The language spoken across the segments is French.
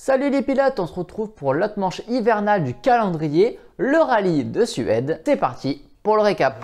Salut les pilotes, on se retrouve pour l'autre manche hivernale du calendrier, le rallye de Suède. C'est parti pour le récap.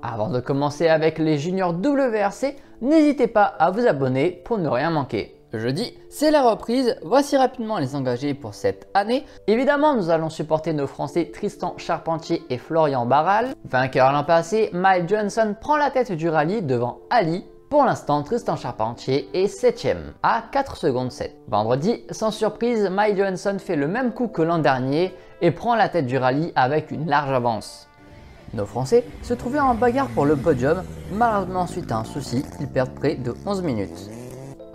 Avant de commencer avec les juniors WRC, n'hésitez pas à vous abonner pour ne rien manquer. Jeudi, c'est la reprise, voici rapidement les engagés pour cette année. Évidemment, nous allons supporter nos Français Tristan Charpentier et Florian Barral. Vainqueur l'an passé, Miles Johnson prend la tête du rallye devant Ali. Pour l'instant, Tristan Charpentier est 7ème à 4 secondes 7. Vendredi, sans surprise, Miles Johnson fait le même coup que l'an dernier et prend la tête du rallye avec une large avance. Nos Français se trouvaient en bagarre pour le podium, malheureusement suite à un souci, ils perdent près de 11 minutes.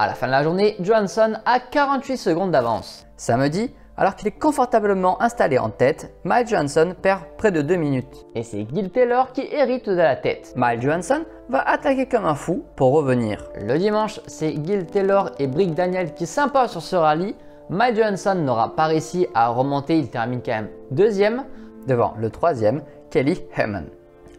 À la fin de la journée, Johansson a 48 secondes d'avance. Samedi, alors qu'il est confortablement installé en tête, Miles Johansson perd près de 2 minutes. Et c'est Gil Taylor qui hérite de la tête. Miles Johansson va attaquer comme un fou pour revenir. Le dimanche, c'est Gil Taylor et Brick Daniel qui s'imposent sur ce rallye. Miles Johansson n'aura pas réussi à remonter, il termine quand même deuxième devant le troisième, Kelly Heyman.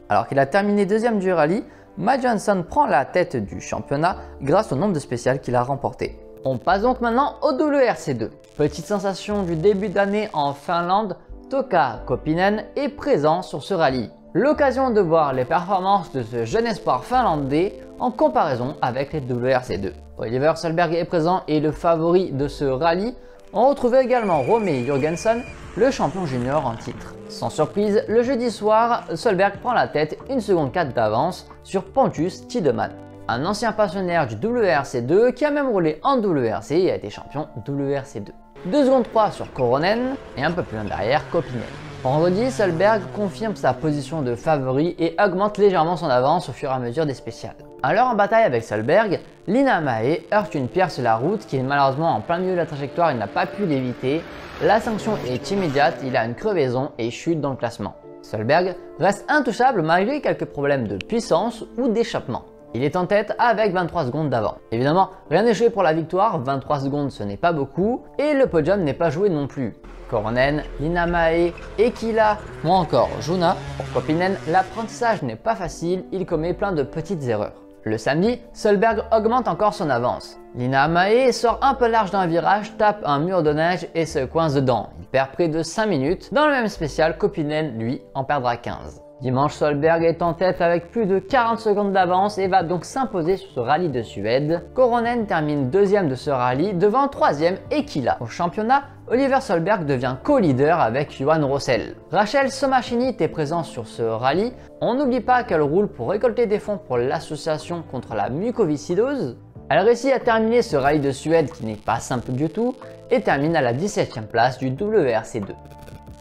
Alors qu'il a terminé deuxième du rallye, Miles Johansson prend la tête du championnat grâce au nombre de spéciales qu'il a remporté. On passe donc maintenant au WRC2. Petite sensation du début d'année en Finlande, Toka Kopinen est présent sur ce rallye. L'occasion de voir les performances de ce jeune espoir finlandais en comparaison avec les WRC2. Oliver Solberg est présent et le favori de ce rallye. On retrouve également Romy Jorgensen, le champion junior en titre. Sans surprise, le jeudi soir, Solberg prend la tête 1 seconde 4 d'avance sur Pontus Tiedemann, un ancien pensionnaire du WRC2 qui a même roulé en WRC et a été champion WRC2. 2 secondes 3 sur Koronen et un peu plus loin derrière Kopinen. Vendredi, Solberg confirme sa position de favori et augmente légèrement son avance au fur et à mesure des spéciales. Alors en bataille avec Solberg, Lina Mae heurte une pierre sur la route qui est malheureusement en plein milieu de la trajectoire, il n'a pas pu l'éviter. La sanction est immédiate, il a une crevaison et chute dans le classement. Solberg reste intouchable malgré quelques problèmes de puissance ou d'échappement. Il est en tête avec 23 secondes d'avant. Évidemment, rien n'est joué pour la victoire, 23 secondes ce n'est pas beaucoup et le podium n'est pas joué non plus. Koronen, Lina Mae, Ekila ou encore Juna. Pour Kopinen, l'apprentissage n'est pas facile, il commet plein de petites erreurs. Le samedi, Solberg augmente encore son avance. Lina Mae sort un peu large d'un virage, tape un mur de neige et se coince dedans. Il perd près de 5 minutes. Dans le même spécial, Kopinen, lui, en perdra 15. Dimanche, Solberg est en tête avec plus de 40 secondes d'avance et va donc s'imposer sur ce rallye de Suède. Koronen termine deuxième de ce rallye devant troisième Ekila. Au championnat, Oliver Solberg devient co-leader avec Johan Rossel. Rachel Somachini était présente sur ce rallye. On n'oublie pas qu'elle roule pour récolter des fonds pour l'association contre la mucoviscidose. Elle réussit à terminer ce rallye de Suède qui n'est pas simple du tout et termine à la 17e place du WRC2.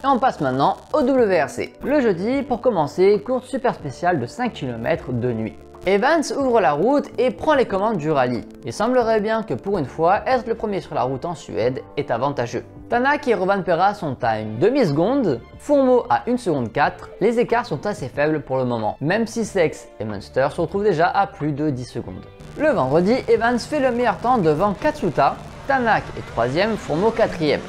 Et on passe maintenant au WRC. Le jeudi, pour commencer, course super spéciale de 5 km de nuit. Evans ouvre la route et prend les commandes du rallye. Il semblerait bien que pour une fois, être le premier sur la route en Suède est avantageux. Tanak et Rovanperä sont à une demi-seconde, Fourmeau à 1 seconde 4, les écarts sont assez faibles pour le moment, même si Sex et Munster se retrouvent déjà à plus de 10 secondes. Le vendredi, Evans fait le meilleur temps devant Katsuta, Tanak est 3ème, Fourmeau 4ème.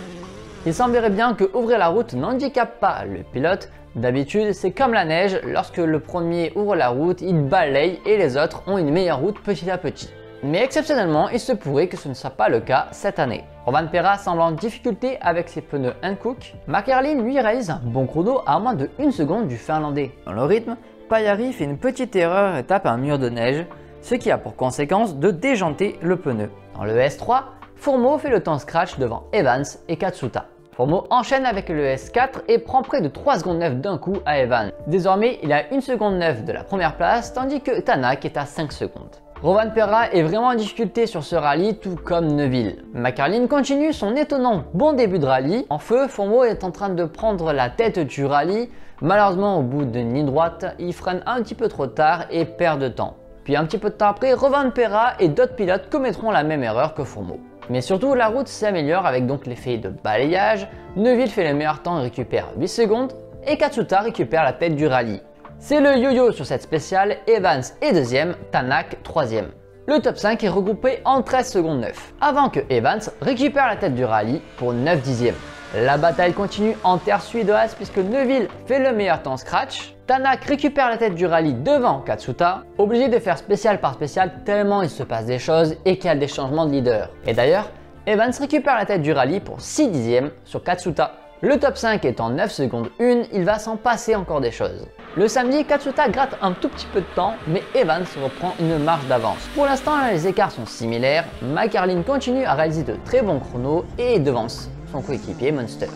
Il semblerait bien que ouvrir la route n'handicape pas le pilote. D'habitude, c'est comme la neige, lorsque le premier ouvre la route, il balaye et les autres ont une meilleure route petit à petit. Mais exceptionnellement, il se pourrait que ce ne soit pas le cas cette année. Rovanperä semble en difficulté avec ses pneus Hankook. McErlin lui réalise un bon chrono à moins de 1 seconde du finlandais. Dans le rythme, Pajari fait une petite erreur et tape un mur de neige, ce qui a pour conséquence de déjanter le pneu. Dans le S3, Fourmeau fait le temps scratch devant Evans et Katsuta. Fourmeau enchaîne avec le S4 et prend près de 3 secondes 9 d'un coup à Evans. Désormais, il a 1 seconde 9 de la première place, tandis que Tanak est à 5 secondes. Rovanperä est vraiment en difficulté sur ce rallye, tout comme Neuville. McErlin continue son étonnant bon début de rallye. En feu, Fourmeau est en train de prendre la tête du rallye. Malheureusement, au bout d'une ligne droite, il freine un petit peu trop tard et perd de temps. Puis un petit peu de temps après, Rovanperä et d'autres pilotes commettront la même erreur que Fourmeau. Mais surtout, la route s'améliore avec donc l'effet de balayage. Neuville fait le meilleur temps et récupère 8 secondes. Et Katsuta récupère la tête du rallye. C'est le yo-yo sur cette spéciale, Evans est 2ème, Tanak 3ème. Le top 5 est regroupé en 13 secondes 9, avant que Evans récupère la tête du rallye pour 9 dixièmes. La bataille continue en terre suédoise puisque Neuville fait le meilleur temps scratch. Tanak récupère la tête du rallye devant Katsuta, obligé de faire spécial par spécial tellement il se passe des choses et qu'il y a des changements de leader. Et d'ailleurs, Evans récupère la tête du rallye pour 6 dixièmes sur Katsuta. Le top 5 est en 9 secondes 1, il va s'en passer encore des choses. Le samedi, Katsuta gratte un tout petit peu de temps, mais Evans reprend une marge d'avance. Pour l'instant, les écarts sont similaires, McCarlin continue à réaliser de très bons chronos et devance son coéquipier Munster.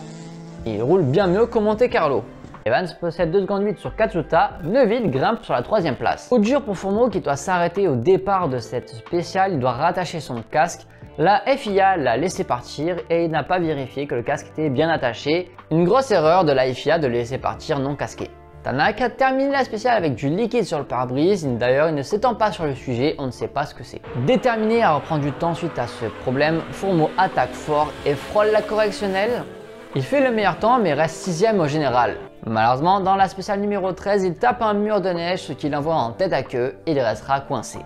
Il roule bien mieux qu'au Monte Carlo. Evans possède 2 secondes 8 sur Katsuta, Neuville grimpe sur la 3ème place. Coup dur pour Fourmeau qui doit s'arrêter au départ de cette spéciale, il doit rattacher son casque. La FIA l'a laissé partir et il n'a pas vérifié que le casque était bien attaché. Une grosse erreur de la FIA de le laisser partir non casqué. Tanak a terminé la spéciale avec du liquide sur le pare-brise, d'ailleurs il ne s'étend pas sur le sujet, on ne sait pas ce que c'est. Déterminé à reprendre du temps suite à ce problème, Fourmeau attaque fort et frôle la correctionnelle. Il fait le meilleur temps mais reste 6ème au général. Malheureusement, dans la spéciale numéro 13, il tape un mur de neige, ce qui l'envoie en tête à queue et il restera coincé.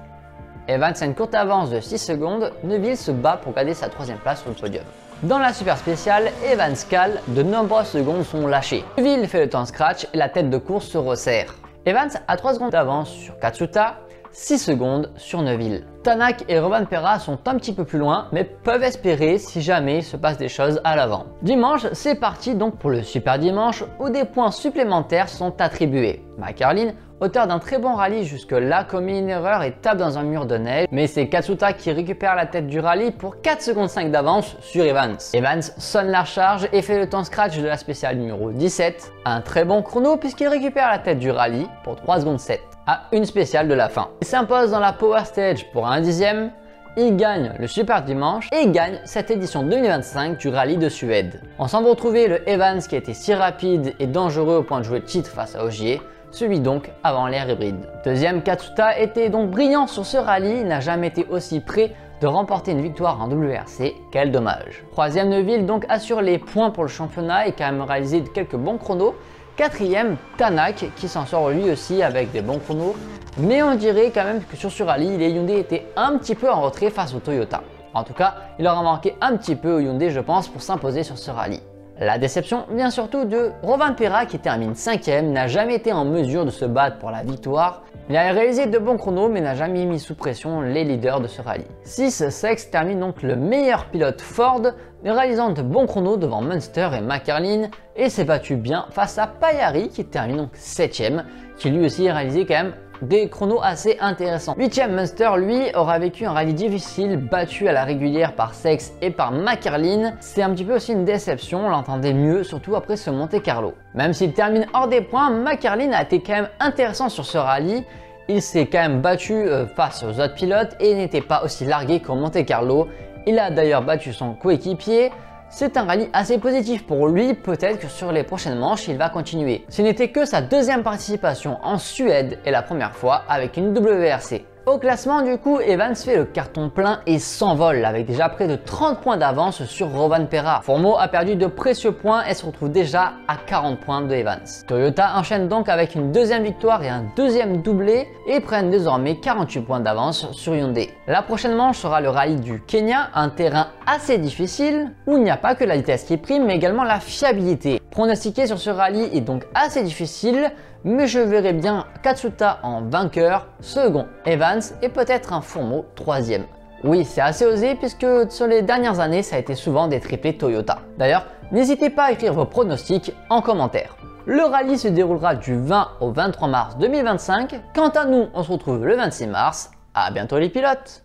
Evans a une courte avance de 6 secondes, Neuville se bat pour garder sa 3ème place sur le podium. Dans la super spéciale, Evans cale, de nombreuses secondes sont lâchées. Neuville fait le temps scratch et la tête de course se resserre. Evans a 3 secondes d'avance sur Katsuta, 6 secondes sur Neuville. Tanak et Rovanperä sont un petit peu plus loin, mais peuvent espérer si jamais il se passe des choses à l'avant. Dimanche, c'est parti donc pour le super dimanche où des points supplémentaires sont attribués. McCarlin, auteur d'un très bon rallye jusque-là, commet une erreur et tape dans un mur de neige, mais c'est Katsuta qui récupère la tête du rallye pour 4 secondes 5 d'avance sur Evans. Evans sonne la charge et fait le temps scratch de la spéciale numéro 17, un très bon chrono puisqu'il récupère la tête du rallye pour 3 secondes 7, à une spéciale de la fin. Il s'impose dans la Power Stage pour 1 dixième, il gagne le Super Dimanche et gagne cette édition 2025 du rallye de Suède. On semble retrouver le Evans qui était si rapide et dangereux au point de jouer le titre face à Ogier, celui donc avant l'ère hybride. Deuxième, Katsuta était donc brillant sur ce rallye, il n'a jamais été aussi près de remporter une victoire en WRC, quel dommage. Troisième, Neuville donc assure les points pour le championnat et quand même réalisé quelques bons chronos. Quatrième, Tanak qui s'en sort lui aussi avec des bons chronos, mais on dirait quand même que sur ce rallye, les Hyundai étaient un petit peu en retrait face au Toyota. En tout cas, il aura manqué un petit peu au Hyundai je pense pour s'imposer sur ce rallye. La déception vient surtout de Rovanperä qui termine 5ème, n'a jamais été en mesure de se battre pour la victoire. Il a réalisé de bons chronos mais n'a jamais mis sous pression les leaders de ce rallye. 6, Sex termine donc le meilleur pilote Ford, réalisant de bons chronos devant Munster et McCarlin et s'est battu bien face à Paillari qui termine donc 7ème, qui lui aussi a réalisé quand même des chronos assez intéressants. 8ème, Munster lui aura vécu un rallye difficile battu à la régulière par Sex et par McCarlin. C'est un petit peu aussi une déception, on l'entendait mieux surtout après ce Monte Carlo. Même s'il termine hors des points, McCarlin a été quand même intéressant sur ce rallye. Il s'est quand même battu face aux autres pilotes et n'était pas aussi largué qu'au Monte Carlo. Il a d'ailleurs battu son coéquipier. C'est un rallye assez positif pour lui, peut-être que sur les prochaines manches, il va continuer. Ce n'était que sa 2e participation en Suède et la première fois avec une WRC. Au classement du coup, Evans fait le carton plein et s'envole avec déjà près de 30 points d'avance sur Rovanperä. Fourmeau a perdu de précieux points et se retrouve déjà à 40 points de Evans. Toyota enchaîne donc avec une 2e victoire et un 2e doublé et prennent désormais 48 points d'avance sur Hyundai. La prochaine manche sera le rallye du Kenya, un terrain assez difficile où il n'y a pas que la vitesse qui prime mais également la fiabilité. Pronostiquer sur ce rallye est donc assez difficile, mais je verrai bien Katsuta en vainqueur, second Evans et peut-être un Fourmeau 3ème. Oui, c'est assez osé puisque sur les dernières années, ça a été souvent des triplés Toyota. D'ailleurs, n'hésitez pas à écrire vos pronostics en commentaire. Le rallye se déroulera du 20 au 23 mars 2025. Quant à nous, on se retrouve le 26 mars. À bientôt les pilotes!